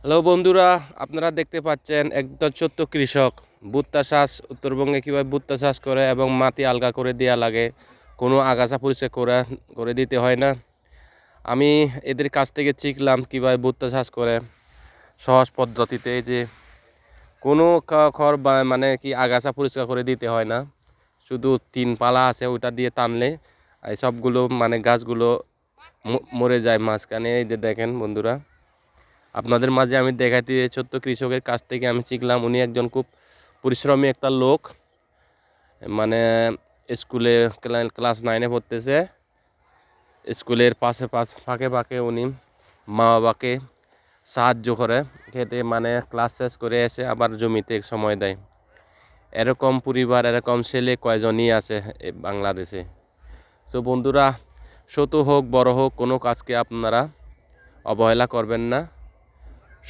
Hello বন্ধুরা, আপনারা দেখতে পাচ্ছেন একদম ছোট্ট কৃষক ভুট্টা চাষ উত্তরবঙ্গে কীভাবে ভুট্টা চাষ করে এবং মাটি আলগা করে দেওয়া লাগে, কোনো আগাছা পরিষ্কার করে দিতে হয় না। আমি এদের কাছ থেকে শিখলাম কীভাবে ভুট্টা চাষ করে সহজ পদ্ধতিতে, যে কোনো খড় বা মানে কি আগাছা পরিষ্কার করে দিতে হয় না, শুধু তিন পালা আছে ওইটা দিয়ে টানলে এই সবগুলো মানে গাছগুলো মরে যায় মাঝখানে। এই যে দেখেন বন্ধুরা, আপনাদের মাঝে আমি দেখাইতে ছোট্ট কৃষকের কাছ থেকে আমি শিখলাম। উনি একজন খুব পরিশ্রমী একটা লোক, মানে স্কুলে ক্লাস 9-এ পড়তেছে। স্কুলের ফাঁকে ফাঁকে উনি মা বাবাকে সাহায্য করে খেতে, মানে ক্লাস শেষ করে এসে আবার জমিতে সময় দেয়। এরকম পরিবার, এরকম ছেলে কয়জনই আছে বাংলাদেশে। তো বন্ধুরা, ছোট হোক বড় হোক, কোনো কাজকে আপনারা অবহেলা করবেন না,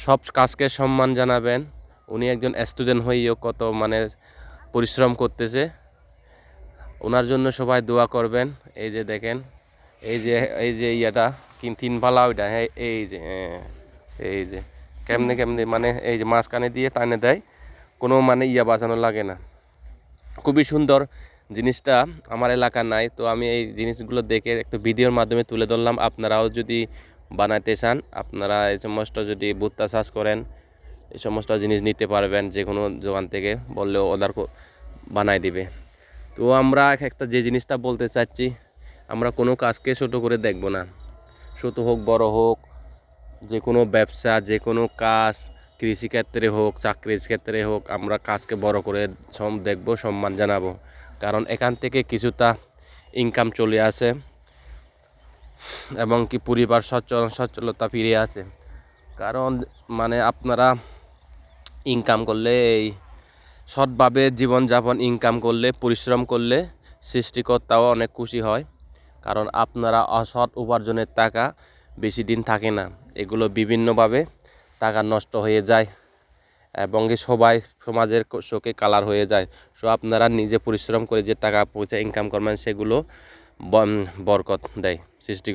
সব কাজকে সম্মান জানাবেন। উনি একজন স্টুডেন্ট হয়েও কত মানে পরিশ্রম করতেছে, ওনার জন্য সবাই দোয়া করবেন। এই যে দেখেন, এই যে ইয়াটা তিন পালা ওইটা, হ্যাঁ এই যে কেমনে কেমনে মানে এই যে মাঝখানে দিয়ে টানে দেয়, কোনো মানে বাঁচানো লাগে না। খুবই সুন্দর জিনিসটা, আমার এলাকা নাই, তো আমি এই জিনিসগুলো দেখে একটু ভিডিওর মাধ্যমে তুলে ধরলাম। আপনারাও যদি বানাতে চান, আপনারা এই সমস্ত যদি ভুট্টা চাষ করেন, এই সমস্ত জিনিস নিতে পারবেন, যে কোনো দোকান থেকে বললেও অর্ডার বানাই দিবে। তো আমরা একটা যে জিনিসটা বলতে চাচ্ছি, আমরা কোনো কাজকে ছোট করে দেখব না। ছোট হোক বড় হোক, যে কোনো ব্যবসা, যে কোনো কাজ, কৃষিক্ষেত্রে হোক, চাকরির ক্ষেত্রে হোক, আমরা কাজকে বড় করে দেখব, সম্মান জানাবো। কারণ এখান থেকে কিছুটা ইনকাম চলে আসে এবং কি পরিবার সচ্ছলতা ফিরে আসে। কারণ মানে আপনারা ইনকাম করলে, এই সৎভাবে জীবনযাপন ইনকাম করলে, পরিশ্রম করলে সৃষ্টিকর্তাও অনেক খুশি হয়। কারণ আপনারা অসৎ উপার্জনের টাকা বেশি দিন থাকে না, এগুলো বিভিন্নভাবে টাকা নষ্ট হয়ে যায় এবং সবাই সমাজের চোখে কালার হয়ে যায়। সো আপনারা নিজে পরিশ্রম করে যে টাকা পয়সা ইনকাম করবেন, সেগুলো বরকত দেয় সৃষ্টি।